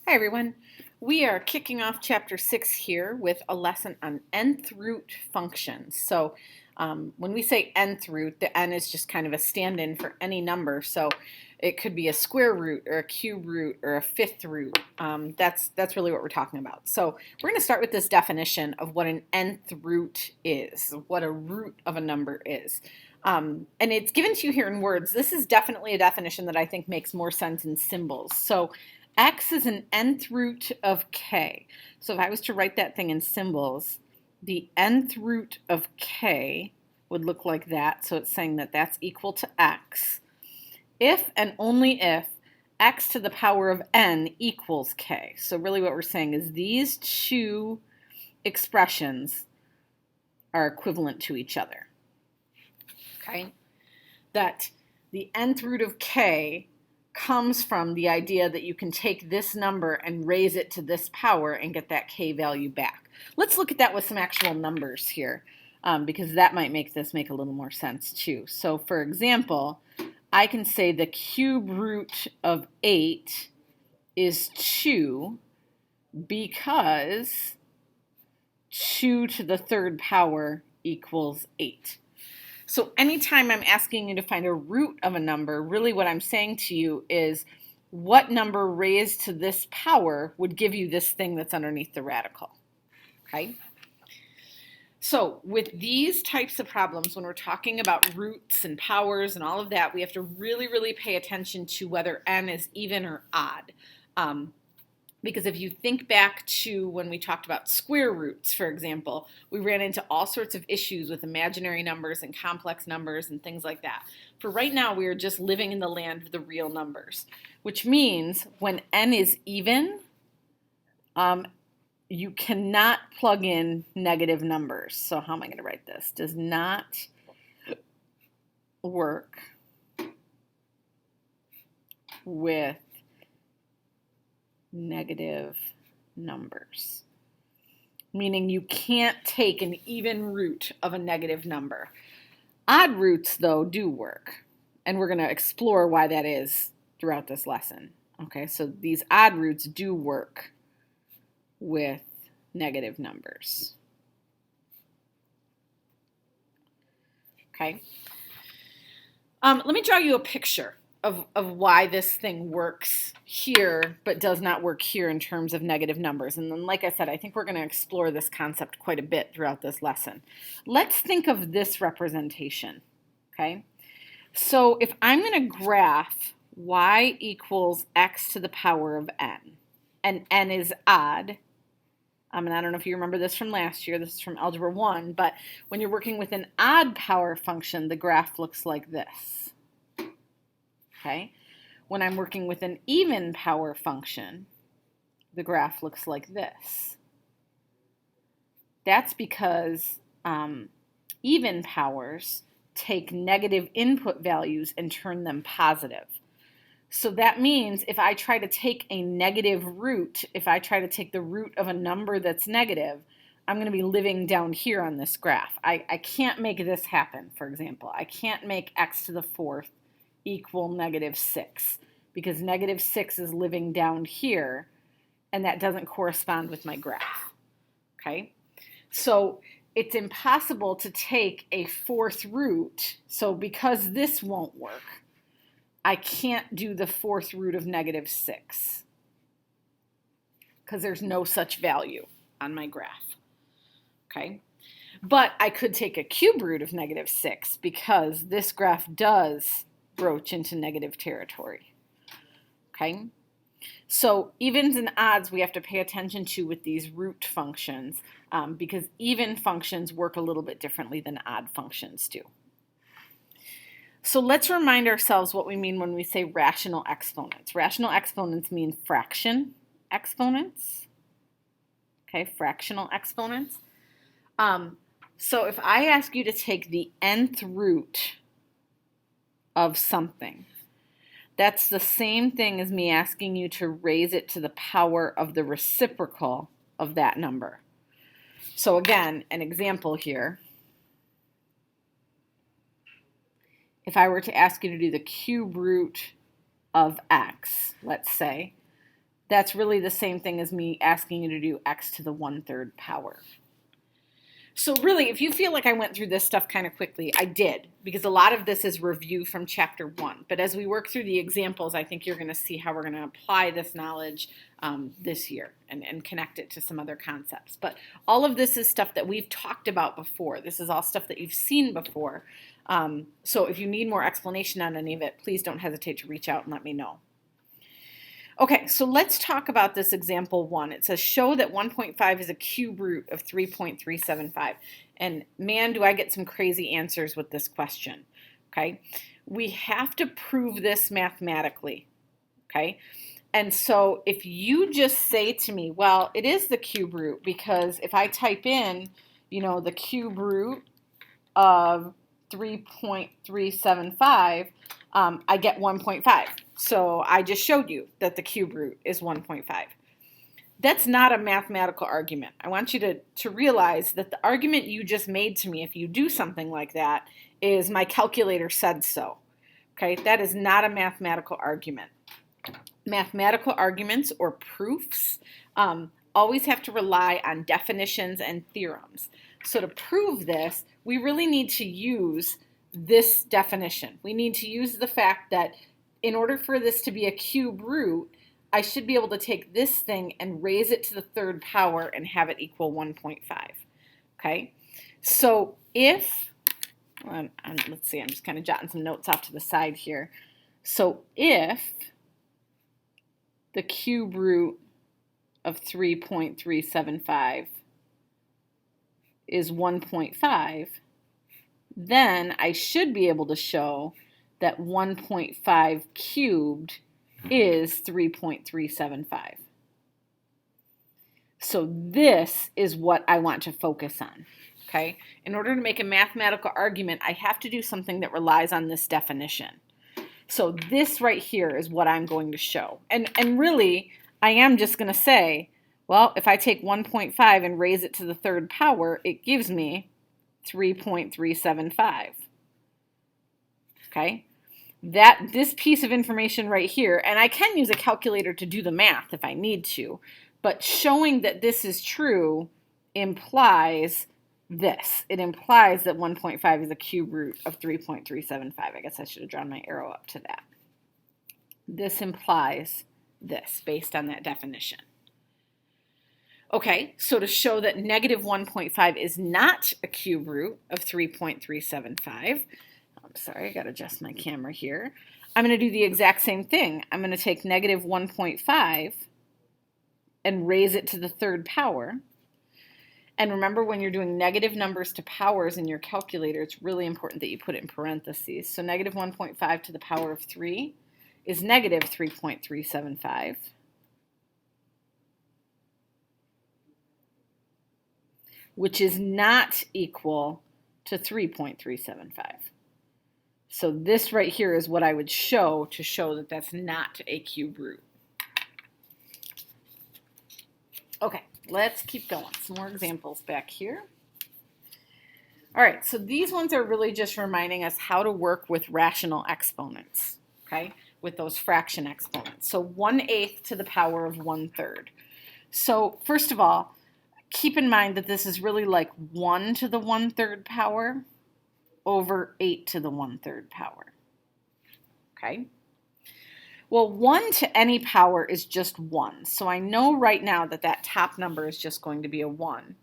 Hi everyone. We are kicking off chapter 6 here with a lesson on nth root functions. So when we say nth root, the n is just kind of a stand-in for any number. So it could be a square root or a cube root or a fifth root. That's really what we're talking about. So we're going to start with this definition of what an nth root is, what a root of a number is. And it's given to you here in words. This is definitely a definition that I think makes more sense in symbols. So x is an nth root of k. So if I was to write that thing in symbols, the nth root of k would look like that. So it's saying that that's equal to x if and only if x to the power of n equals k. So really what we're saying is these two expressions are equivalent to each other. Okay? That the nth root of k comes from the idea that you can take this number and raise it to this power and get that k value back. Let's look at that with some actual numbers here, because that might make this make a little more sense too. So for example, I can say the cube root of 8 is 2 because 2 to the third power equals 8. So anytime I'm asking you to find a root of a number, really what I'm saying to you is what number raised to this power would give you this thing that's underneath the radical, okay? So with these types of problems, when we're talking about roots and powers and all of that, we have to really pay attention to whether n is even or odd. Because if you think back to when we talked about square roots, for example, we ran into all sorts of issues with imaginary numbers and complex numbers and things like that. For right now, we are just living in the land of the real numbers, which means when n is even, you cannot plug in negative numbers. So how am I going to write this? Does not work with negative numbers, meaning you can't take an even root of a negative number. Odd roots, though, do work, and we're going to explore why that is throughout this lesson. Okay, so these odd roots do work with negative numbers. Okay, let me draw you a picture of why this thing works here but does not work here in terms of negative numbers. And then, like I said, I think we're going to explore this concept quite a bit throughout this lesson. Let's think of this representation, okay? So if I'm going to graph y equals x to the power of n, and n is odd, and I don't know if you remember this from last year, this is from Algebra 1, but when you're working with an odd power function, the graph looks like this. Okay, when I'm working with an even power function, the graph looks like this. That's because even powers take negative input values and turn them positive. So that means if I try to take a negative root, if I try to take the root of a number that's negative, I'm going to be living down here on this graph. I can't make this happen, for example. I can't make x to the fourth equal negative 6 because negative 6 is living down here and that doesn't correspond with my graph. Okay, so it's impossible to take a fourth root. So because this won't work, I can't do the fourth root of negative 6 because there's no such value on my graph. Okay, but I could take a cube root of negative 6 because this graph does broach into negative territory. Okay, so evens and odds we have to pay attention to with these root functions because even functions work a little bit differently than odd functions do. So let's remind ourselves what we mean when we say rational exponents. Rational exponents mean fraction exponents. Okay, fractional exponents. So if I ask you to take the nth root of something, that's the same thing as me asking you to raise it to the power of the reciprocal of that number. So again, an example here. If I were to ask you to do the cube root of x, let's say, That's really the same thing as me asking you to do x to the 1/3 power. So really, if you feel like I went through this stuff kind of quickly, I did, because a lot of this is review from chapter 1. But as we work through the examples, I think you're going to see how we're going to apply this knowledge this year and connect it to some other concepts. But all of this is stuff that we've talked about before. This is all stuff that you've seen before. So if you need more explanation on any of it, please don't hesitate to reach out and let me know. Okay, so let's talk about this example 1. It says show that 1.5 is a cube root of 3.375. And man, do I get some crazy answers with this question. Okay, we have to prove this mathematically. Okay, and so if you just say to me, well, it is the cube root, because if I type in, the cube root of 3.375, I get 1.5. So I just showed you that the cube root is 1.5. That's not a mathematical argument. I want you to realize that the argument you just made to me, if you do something like that, is my calculator said so. Okay, that is not a mathematical argument. Mathematical arguments or proofs always have to rely on definitions and theorems. So to prove this, we really need to use this definition. We need to use the fact that in order for this to be a cube root, I should be able to take this thing and raise it to the 3rd power and have it equal 1.5. Okay, so if, let's see, I'm just kind of jotting some notes off to the side here. So if the cube root of 3.375 is 1.5, then I should be able to show that 1.5 cubed is 3.375. So this is what I want to focus on. Okay? In order to make a mathematical argument, I have to do something that relies on this definition. So this right here is what I'm going to show. And really, I am just going to say, well, if I take 1.5 and raise it to the 3rd power, it gives me 3.375. Okay? This piece of information right here, and I can use a calculator to do the math if I need to, but showing that this is true implies this. It implies that 1.5 is a cube root of 3.375. I guess I should have drawn my arrow up to that. This implies this based on that definition. Okay, so to show that negative 1.5 is not a cube root of 3.375, I'm sorry, I got to adjust my camera here. I'm going to do the exact same thing. I'm going to take negative 1.5 and raise it to the 3rd power. And remember, when you're doing negative numbers to powers in your calculator, it's really important that you put it in parentheses. So negative 1.5 to the power of 3 is negative 3.375. Which is not equal to 3.375. So this right here is what I would show to show that that's not a cube root. Okay, let's keep going. Some more examples back here. All right, so these ones are really just reminding us how to work with rational exponents, okay, with those fraction exponents. So 1/8 to the power of 1/3. So first of all, keep in mind that this is really like 1 to the 1/3 power over 8 to the 1/3 power. Okay? Well, 1 to any power is just 1. So I know right now that that top number is just going to be a 1.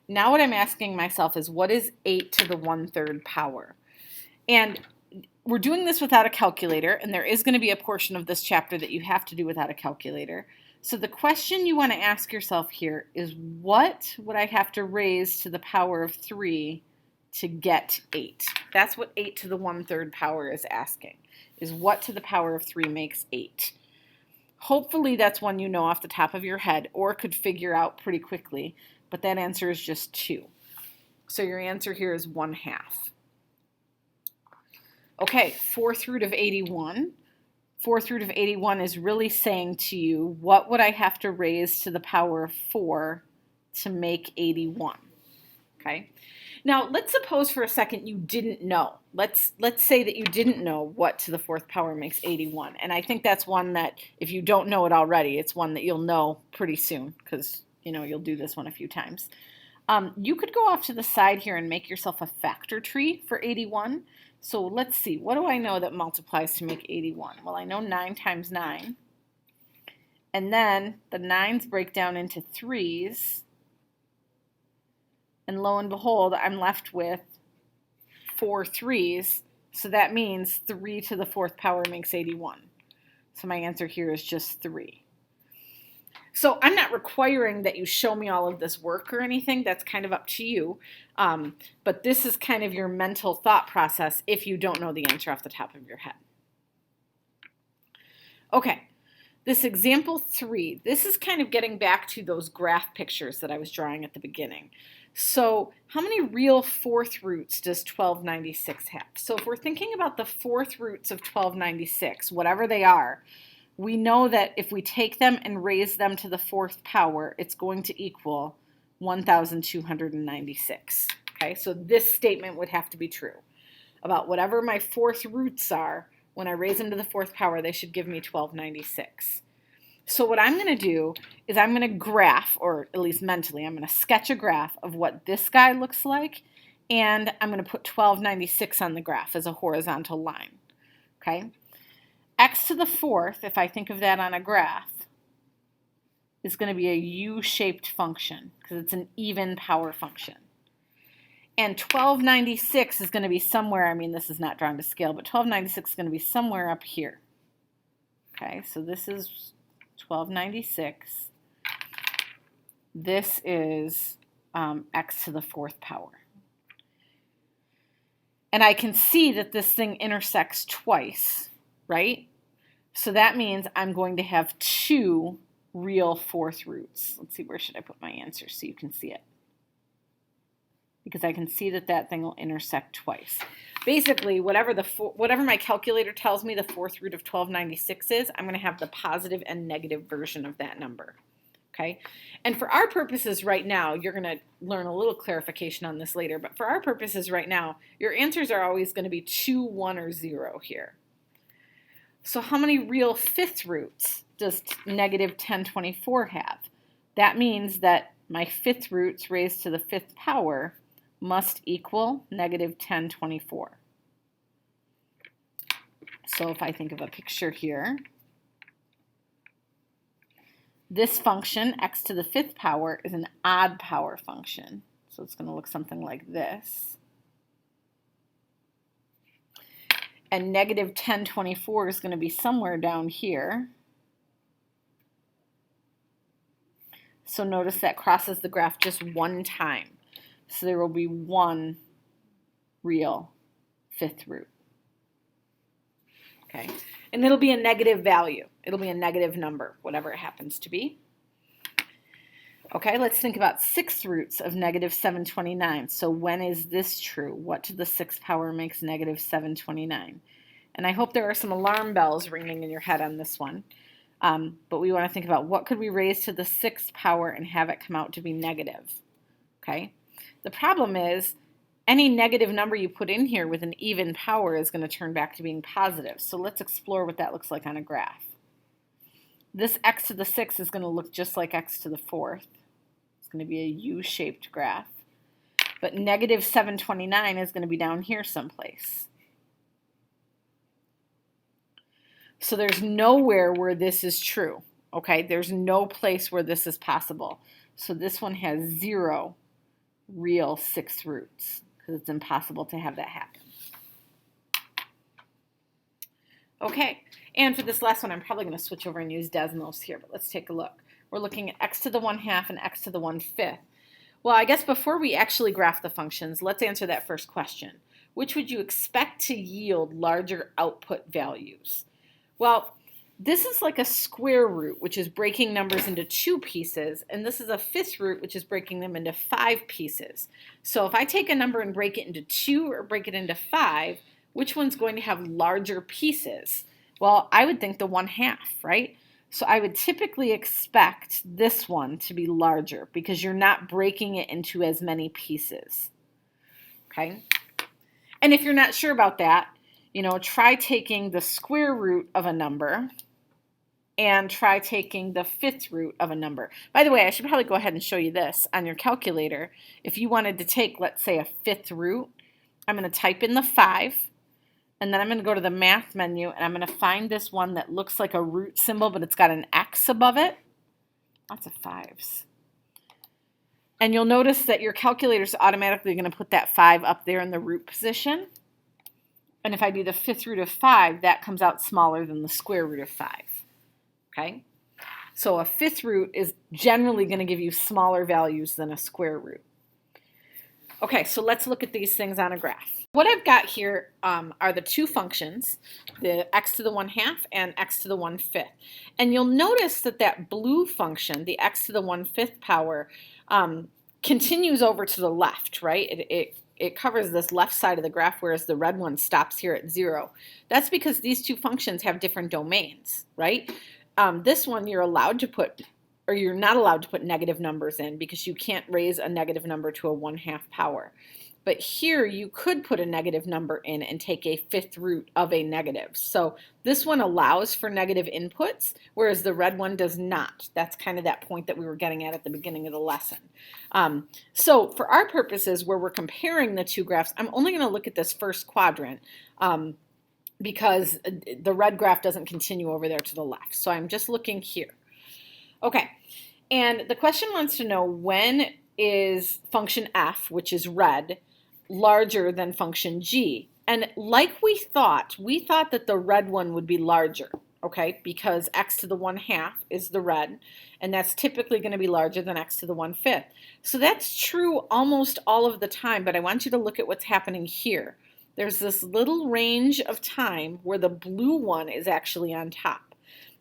Now what I'm asking myself is, what is 8 to the 1/3 power? And we're doing this without a calculator, and there is going to be a portion of this chapter that you have to do without a calculator. So the question you want to ask yourself here is, what would I have to raise to the power of 3 to get 8? That's what 8 to the 1/3 power is asking, is what to the power of 3 makes 8. Hopefully that's one you know off the top of your head or could figure out pretty quickly, but that answer is just 2. So your answer here is 1/2. Okay, 4th root of 81. 4th root of 81 is really saying to you, what would I have to raise to the power of 4 to make 81? okay? Now, let's suppose for a second you didn't know. Let's say that you didn't know what to the fourth power makes 81. And I think that's one that if you don't know it already, it's one that you'll know pretty soon because, you'll do this one a few times. You could go off to the side here and make yourself a factor tree for 81. So let's see, what do I know that multiplies to make 81? Well, I know 9 times 9. And then the 9s break down into 3s. And lo and behold, I'm left with 4 3s. So that means 3 to the fourth power makes 81. So my answer here is just 3. So I'm not requiring that you show me all of this work or anything. That's kind of up to you. But this is kind of your mental thought process if you don't know the answer off the top of your head. Okay. This example 3, this is kind of getting back to those graph pictures that I was drawing at the beginning. So how many real fourth roots does 1296 have? So if we're thinking about the fourth roots of 1296, whatever they are, we know that if we take them and raise them to the fourth power, it's going to equal 1,296. Okay, so this statement would have to be true. About whatever my fourth roots are, when I raise them to the fourth power, they should give me 1296. So what I'm going to do is I'm going to graph, or at least mentally, I'm going to sketch a graph of what this guy looks like, and I'm going to put 1296 on the graph as a horizontal line. Okay? X to the fourth, if I think of that on a graph, is going to be a U-shaped function because it's an even power function. And 1296 is going to be somewhere, I mean, this is not drawn to scale, but 1296 is going to be somewhere up here. Okay, so this is 1296. This is x to the fourth power. And I can see that this thing intersects twice, right? So that means I'm going to have 2 real fourth roots. Let's see, where should I put my answer so you can see it? Because I can see that that thing will intersect twice. Basically, whatever my calculator tells me the fourth root of 1296 is, I'm going to have the positive and negative version of that number. Okay? And for our purposes right now, you're going to learn a little clarification on this later, but for our purposes right now, your answers are always going to be 2, 1, or 0 here. So how many real fifth roots does negative 1024 have? That means that my fifth roots raised to the fifth power must equal negative 1024. So if I think of a picture here, this function, x to the fifth power, is an odd power function. So it's going to look something like this. And negative 1024 is going to be somewhere down here. So notice that crosses the graph just one time. So there will be 1 real fifth root. Okay, and it'll be a negative value. It'll be a negative number, whatever it happens to be. Okay, let's think about sixth roots of negative 729. So when is this true? What to the sixth power makes negative 729? And I hope there are some alarm bells ringing in your head on this one. But we want to think about what could we raise to the sixth power and have it come out to be negative. Okay, the problem is any negative number you put in here with an even power is going to turn back to being positive. So let's explore what that looks like on a graph. This x to the 6th is going to look just like x to the 4th. It's going to be a U-shaped graph. But negative 729 is going to be down here someplace. So there's nowhere where this is true. Okay, there's no place where this is possible. So this one has 0 real sixth roots, because it's impossible to have that happen. Okay, and for this last one, I'm probably going to switch over and use Desmos here, but let's take a look. We're looking at x to the 1/2 and x to the 1/5. Well, I guess before we actually graph the functions, let's answer that first question. Which would you expect to yield larger output values? Well, this is like a square root, which is breaking numbers into 2 pieces, and this is a fifth root, which is breaking them into 5 pieces. So if I take a number and break it into 2 or break it into 5, which one's going to have larger pieces? Well, I would think the 1/2, right? So I would typically expect this one to be larger because you're not breaking it into as many pieces. Okay? And if you're not sure about that, try taking the square root of a number and try taking the fifth root of a number. By the way, I should probably go ahead and show you this on your calculator. If you wanted to take, let's say, a fifth root, I'm going to type in the 5, and then I'm going to go to the math menu, and I'm going to find this one that looks like a root symbol, but it's got an X above it. Lots of 5s. And you'll notice that your calculator is automatically going to put that 5 up there in the root position. And if I do the fifth root of 5, that comes out smaller than the square root of 5. Okay? So a fifth root is generally going to give you smaller values than a square root. Okay, so let's look at these things on a graph. What I've got here are the two functions, the x to the 1/2 and x to the 1/5. And you'll notice that that blue function, the x to the 1/5 power, continues over to the left, right? It covers this left side of the graph, whereas the red one stops here at 0. That's because these two functions have different domains, right? This one you're allowed to put, or you're not allowed to put negative numbers in because you can't raise a negative number to a 1/2 power. But here you could put a negative number in and take a fifth root of a negative. So this one allows for negative inputs, whereas the red one does not. That's kind of that point that we were getting at the beginning of the lesson. So for our purposes, where we're comparing the two graphs, I'm only going to look at this first quadrant because the red graph doesn't continue over there to the left. So I'm just looking here. Okay, and the question wants to know, when is function f, which is red, larger than function g? And like we thought that the red one would be larger, okay, because x to the 1/2 is the red, and that's typically going to be larger than x to the 1/5. So that's true almost all of the time, but I want you to look at what's happening here. There's this little range of time where the blue one is actually on top,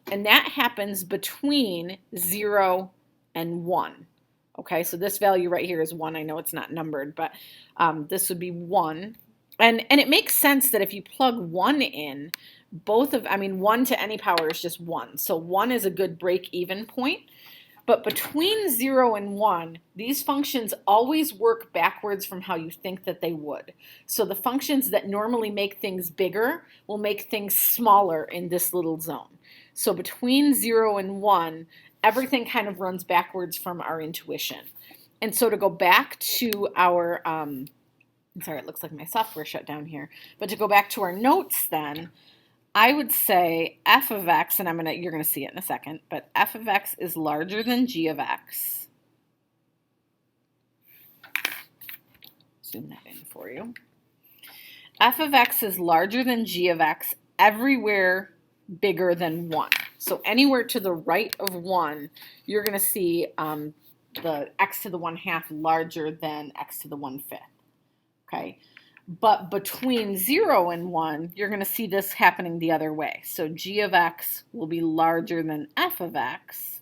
and that happens between 0 and 1. Okay, so this value right here is 1. I know it's not numbered, but this would be 1. And it makes sense that if you plug 1 in, 1 to any power is just 1. So 1 is a good break-even point. But between 0 and 1, these functions always work backwards from how you think that they would. So the functions that normally make things bigger will make things smaller in this little zone. So between 0 and 1, everything kind of runs backwards from our intuition. And so to go back to our, I'm sorry, it looks like my software shut down here, but to go back to our notes then, I would say f of x, and you're going to see it in a second, but f of x is larger than g of x. Zoom that in for you. F of x is larger than g of x everywhere bigger than 1. So anywhere to the right of 1, you're going to see the x to the 1/2 larger than x to the 1/5. Okay? But between 0 and 1, you're going to see this happening the other way. So g of x will be larger than f of x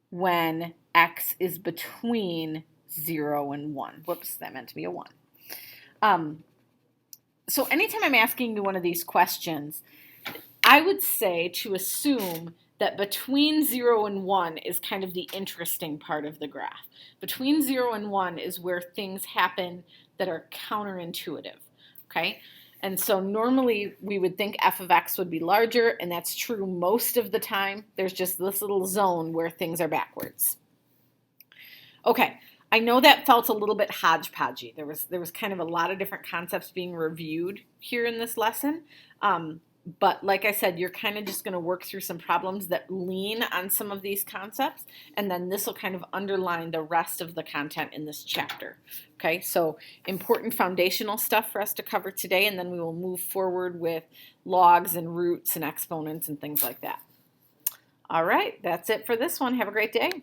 when x is between 0 and 1. Whoops, that meant to be a 1. So anytime I'm asking you one of these questions, I would say to assume that between 0 and 1 is kind of the interesting part of the graph. Between 0 and 1 is where things happen that are counterintuitive, okay? And so normally we would think f of x would be larger, and that's true most of the time. There's just this little zone where things are backwards. Okay, I know that felt a little bit hodgepodgey. There was kind of a lot of different concepts being reviewed here in this lesson. But like I said, you're kind of just going to work through some problems that lean on some of these concepts, and then this will kind of underline the rest of the content in this chapter. Okay, so important foundational stuff for us to cover today, and then we will move forward with logs and roots and exponents and things like that. All right, that's it for this one. Have a great day.